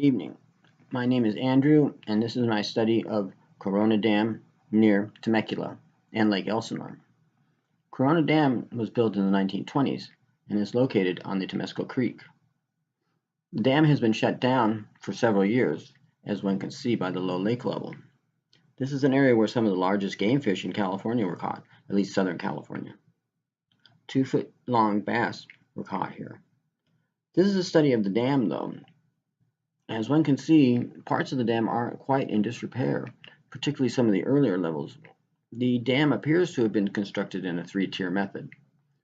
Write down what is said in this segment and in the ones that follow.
Evening. My name is Andrew, and this is my study of Corona Dam near Temecula and Lake Elsinore. Corona Dam was built in the 1920s and is located on the Temescal Creek. The dam has been shut down for several years, as one can see by the low lake level. This is an area where some of the largest game fish in California were caught, at least Southern California. 2-foot-long bass were caught here. This is a study of the dam, though. As one can see, parts of the dam aren't quite in disrepair, particularly some of the earlier levels. The dam appears to have been constructed in a 3-tier method,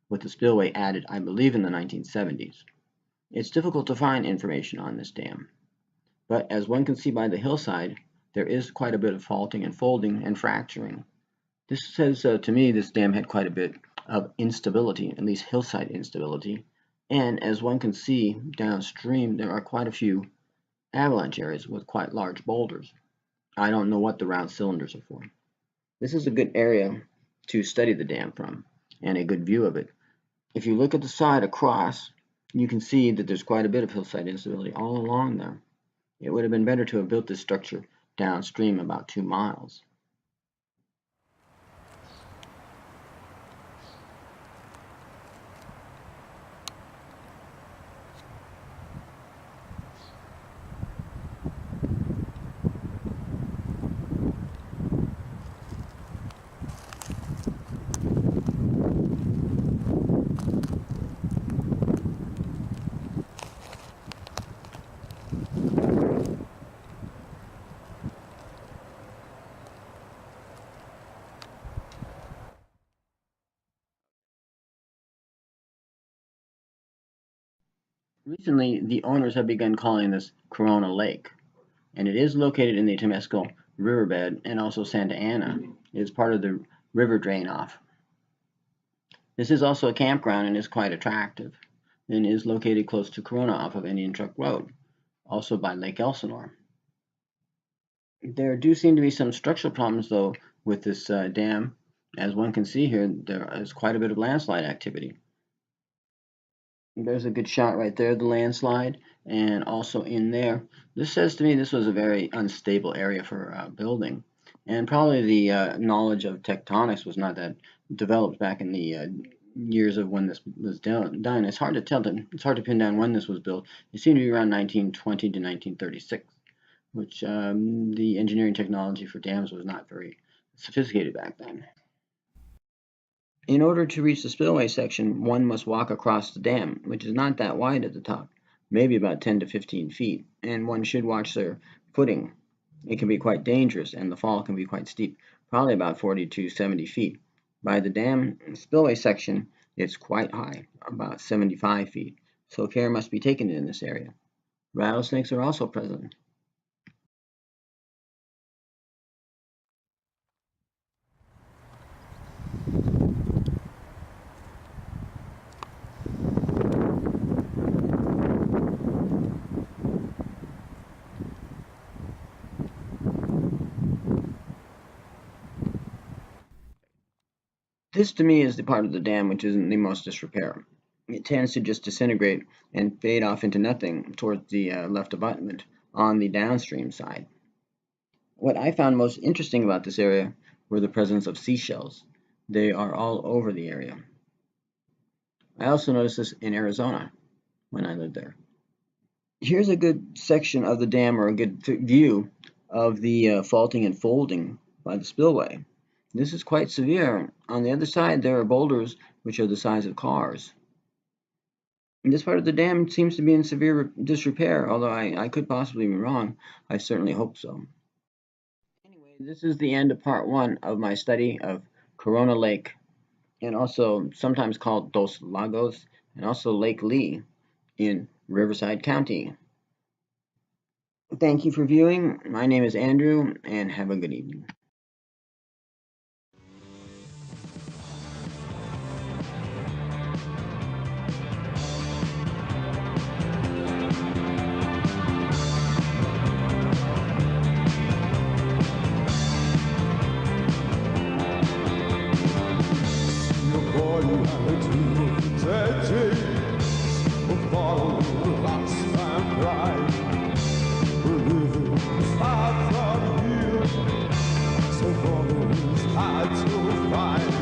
with the spillway added, I believe, in the 1970s. It's difficult to find information on this dam, but as one can see by the hillside, there is quite a bit of faulting and folding and fracturing. This says to me this dam had quite a bit of instability, at least hillside instability, and as one can see downstream, there are quite a few avalanche areas with quite large boulders. I don't know what the round cylinders are for. This is a good area to study the dam from, and a good view of it. If you look at the side across, you can see that there's quite a bit of hillside instability all along there. It would have been better to have built this structure downstream about 2 miles. Recently, the owners have begun calling this Corona Lake, and it is located in the Temescal riverbed and also Santa Ana. It is part of the river drain-off. This is also a campground and is quite attractive, and is located close to Corona off of Indian Truck Road, also by Lake Elsinore. There do seem to be some structural problems, though, with this dam. As one can see here, there is quite a bit of landslide activity. There's a good shot right there, the landslide, and also in there. This says to me this was a very unstable area for building, and probably the knowledge of tectonics was not that developed back in the years of when this was done. It's hard to tell. It's hard to pin down when this was built. It seemed to be around 1920 to 1936, which the engineering technology for dams was not very sophisticated back then. In order to reach the spillway section, one must walk across the dam, which is not that wide at the top, maybe about 10 to 15 feet, and one should watch their footing. It can be quite dangerous, and the fall can be quite steep, probably about 40 to 70 feet. By the dam spillway section, it's quite high, about 75 feet, so care must be taken in this area. Rattlesnakes are also present. This to me is the part of the dam which is in the most disrepair. It tends to just disintegrate and fade off into nothing towards the left abutment on the downstream side. What I found most interesting about this area were the presence of seashells. They are all over the area. I also noticed this in Arizona when I lived there. Here's a good section of the dam, or a good view of the faulting and folding by the spillway. This is quite severe. On the other side, there are boulders which are the size of cars. And this part of the dam seems to be in severe disrepair, although I could possibly be wrong. I certainly hope so. Anyway, this is the end of part 1 of my study of Corona Lake, and also sometimes called Dos Lagos, and also Lake Lee in Riverside County. Thank you for viewing. My name is Andrew, and have a good evening. Of all lust and pride, always hard to find.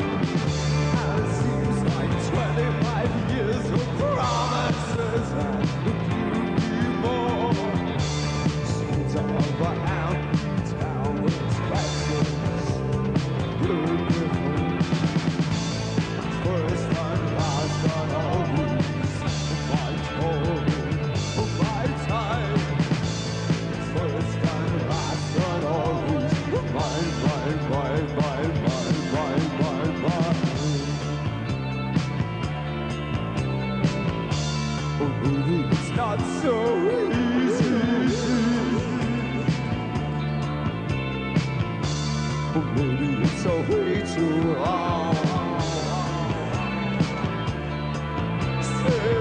And it seems like 25 years of promises and beauty more. Streets are overwhelmed, town with questions, beautiful. First and last and always my toll, my time. First and last and always mine. Oh, really, it's not so easy. Oh, maybe it's a way too long. Stay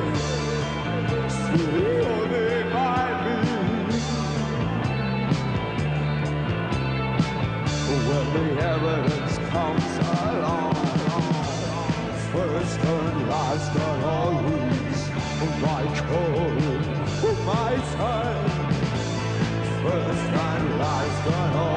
only by me. When the evidence comes along, first and last and always my code, my time. First and last and always.